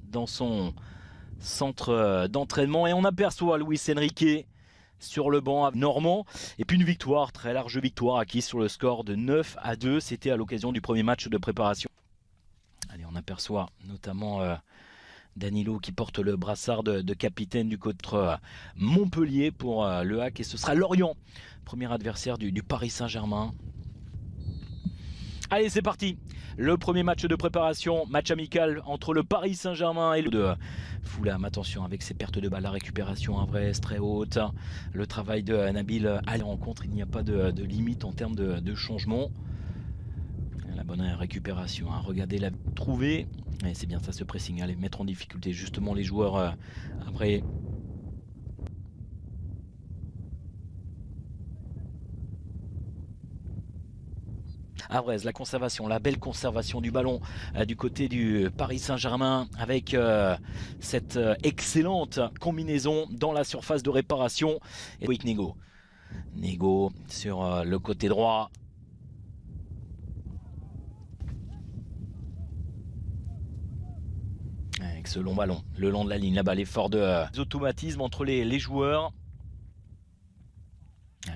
dans son centre d'entraînement et on aperçoit Luis Enrique sur le banc normand et puis une victoire, très large victoire acquise sur le score de 9-2. C'était à l'occasion du premier match de préparation. Allez, on aperçoit notamment Danilo qui porte le brassard de capitaine du contre Montpellier pour le HAC et ce sera Lorient, premier adversaire du Paris Saint-Germain. Allez, c'est parti. Le premier match de préparation, match amical entre le Paris Saint-Germain et le de Fulham. Attention avec ses pertes de balles, la récupération Havraises très haute. Le travail de Nabil à la rencontre, il n'y a pas de limite en termes de changement. La bonne récupération, hein. Regardez la trouver. C'est bien ça ce pressing, allez mettre en difficulté justement les joueurs après. Havraises, la conservation, la belle conservation du ballon du côté du Paris Saint-Germain avec cette excellente combinaison dans la surface de réparation. Et Loïc Nego. Nego sur le côté droit. Avec ce long ballon, le long de la ligne, là-bas l'effort de automatisme entre les joueurs.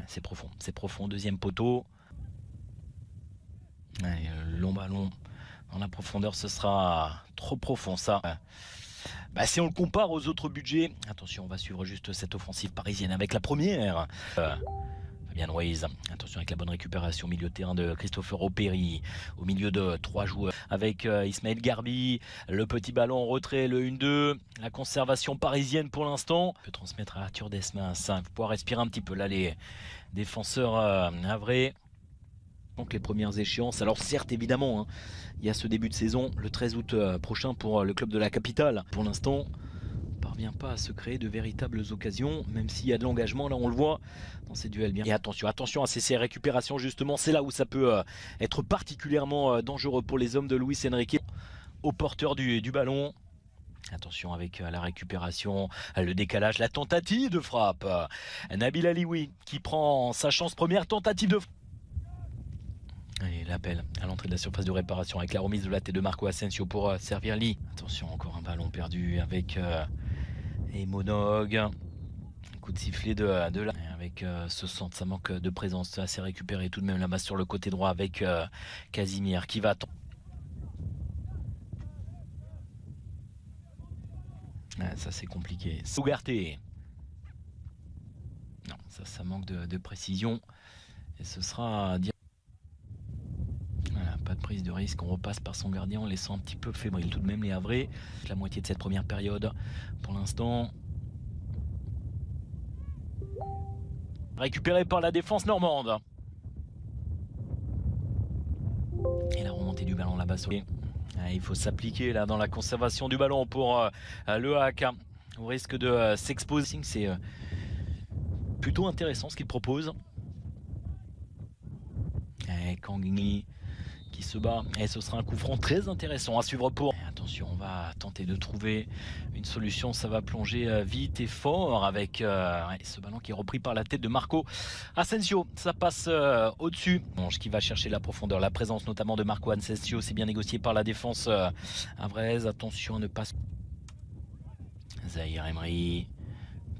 C'est profond, deuxième poteau. Allez, long ballon dans la profondeur, ce sera trop profond ça. Si on le compare aux autres budgets, attention, on va suivre juste cette offensive parisienne avec la première. Fabien Ruiz, attention avec la bonne récupération au milieu de terrain de Christopher Opéry, au milieu de 3 joueurs avec Ismaël Garbi, le petit ballon en retrait, le 1-2, la conservation parisienne pour l'instant. On peut transmettre à Arthur Desmas, pour pouvoir respirer un petit peu là les défenseurs havrais. Donc les premières échéances, alors certes évidemment, hein, il y a ce début de saison le 13 août prochain pour le club de la capitale. Pour l'instant, on ne parvient pas à se créer de véritables occasions, même s'il y a de l'engagement, là on le voit dans ces duels bien. Et attention à ces récupérations justement, c'est là où ça peut être particulièrement dangereux pour les hommes de Luis Enrique, au porteur du ballon. Attention avec la récupération, le décalage, la tentative de frappe. Nabil Alioui qui prend sa chance, première tentative de frappe. Allez, l'appel à l'entrée de la surface de réparation avec la remise de la tête de Marco Asensio pour servir Lee. Attention, encore un ballon perdu avec Monog. Coup de sifflet de la... Avec ce centre, ça manque de présence. C'est récupéré tout de même là-bas sur le côté droit avec Casimir qui va... ça c'est compliqué. Sougarté. Non, ça manque de précision. Et ce sera... Pas de prise de risque, on repasse par son gardien en laissant un petit peu fébrile tout de même les Havrais. La moitié de cette première période pour l'instant. Récupéré par la défense normande. Et la remontée du ballon là-bas. Il faut s'appliquer là dans la conservation du ballon pour le HAC. Au risque de s'exposer. C'est plutôt intéressant ce qu'il propose. Kangli qui se bat et ce sera un coup franc très intéressant à suivre pour... Attention, on va tenter de trouver une solution, ça va plonger vite et fort avec ce ballon qui est repris par la tête de Marco Asensio. Ça passe au-dessus. Qui va chercher la profondeur, la présence notamment de Marco Asensio, c'est bien négocié par la défense havraise. Attention à ne pas... Zahir Emery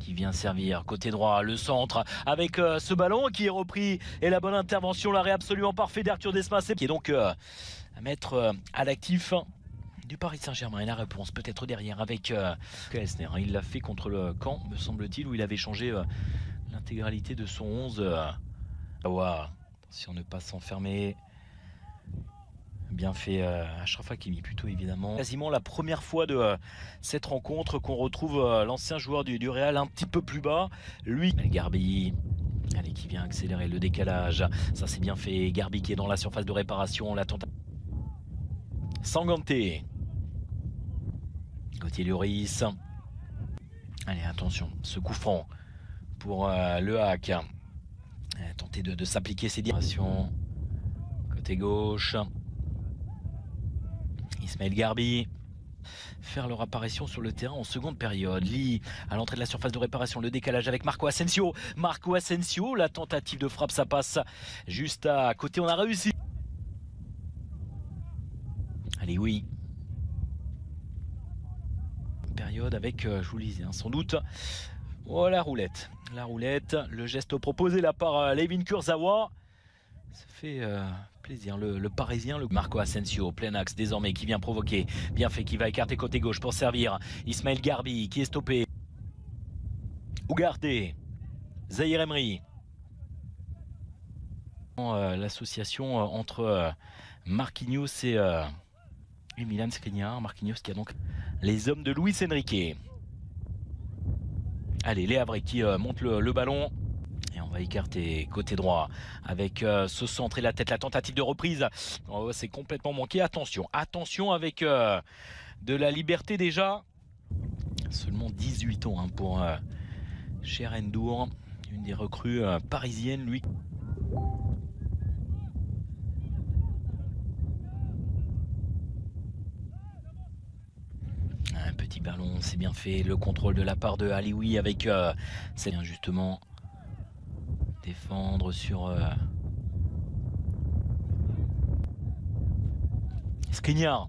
qui vient servir côté droit, le centre avec ce ballon qui est repris et la bonne intervention, l'arrêt absolument parfait d'Arthur Desmas qui est donc à mettre à l'actif du Paris Saint-Germain. Et la réponse peut-être derrière avec Kessner. Il l'a fait contre le Caen, me semble-t-il, où il avait changé l'intégralité de son 11. Attention ne pas s'enfermer. Bien fait Achraf Hakimi plutôt évidemment. Quasiment la première fois de cette rencontre qu'on retrouve l'ancien joueur du Real un petit peu plus bas. Lui, Garbi, allez, qui vient accélérer le décalage. Ça c'est bien fait. Garbi qui est dans la surface de réparation. La tentative. Sanganté. Gauthier Lloris. Allez, attention, ce coup franc pour le HAC. Tenter de s'appliquer ses directions. Côté gauche. Ismaël Garbi faire leur apparition sur le terrain en seconde période. Lee à l'entrée de la surface de réparation, le décalage avec Marco Asensio. Marco Asensio, la tentative de frappe, ça passe juste à côté, on a réussi. Allez, oui. période avec, je vous le disais, sans doute, oh, la roulette. La roulette, le geste proposé là par Layvin Kurzawa. Ça fait plaisir. Le Parisien, le Marco Asensio, plein axe désormais, qui vient provoquer. Bien fait, qui va écarter côté gauche pour servir. Ismaël Garbi qui est stoppé. Ugarte. Zahir Emery. L'association entre Marquinhos et Milan Skriniar. Marquinhos qui a donc les hommes de Luis Enrique. Allez, les Havrais qui montent le ballon. Et on va écarter côté droit avec ce centre et la tête. La tentative de reprise, oh, c'est complètement manqué. Attention, attention avec de la liberté déjà. Seulement 18 ans hein, pour Cher N'Dour, une des recrues parisiennes, lui. Un petit ballon, c'est bien fait. Le contrôle de la part de Alioui avec c'est bien justement défendre sur Skriniar.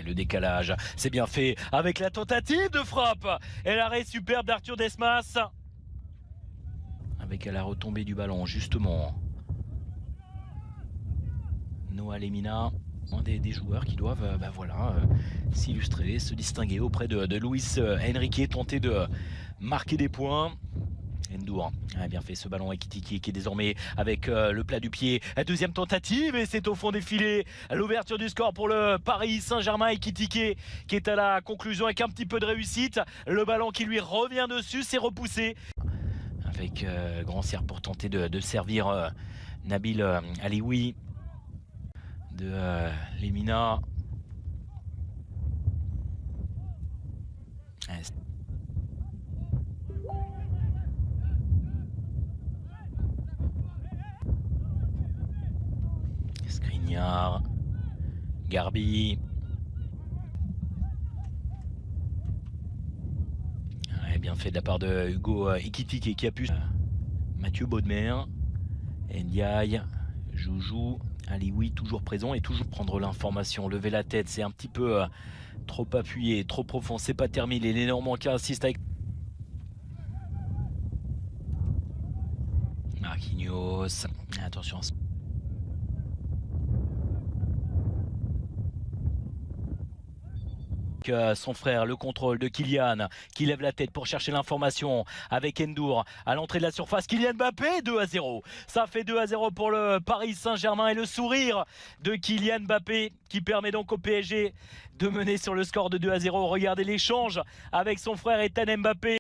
Le décalage, c'est bien fait avec la tentative de frappe et l'arrêt superbe d'Arthur Desmas. Avec la retombée du ballon, justement. Noah Lemina, un des joueurs qui doivent s'illustrer, se distinguer auprès de Luis Enrique, tenter de marquer des points. N'Dour a bien fait ce ballon Ekitike qui est désormais avec le plat du pied. La deuxième tentative et c'est au fond des filets. L'ouverture du score pour le Paris Saint-Germain. Ekitike qui est à la conclusion avec un petit peu de réussite. Le ballon qui lui revient dessus, c'est repoussé. Avec Grand Serre pour tenter de servir Nabil Alioui de Lemina. Skriniar, Garbi. Ouais, bien fait de la part de Hugo Ekitike qui a pu. Mathieu Baudemer, Ndiaye, Joujou, Alioui toujours présent et toujours prendre l'information, lever la tête, c'est un petit peu trop appuyé, trop profond, c'est pas terminé. Les Normands qui insistent avec Marquinhos. Attention. Son frère, le contrôle de Kylian qui lève la tête pour chercher l'information avec N'Dour à l'entrée de la surface. Kylian Mbappé, 2-0. Ça fait 2-0 pour le Paris Saint-Germain et le sourire de Kylian Mbappé qui permet donc au PSG de mener sur le score de 2-0. Regardez l'échange avec son frère Ethan Mbappé.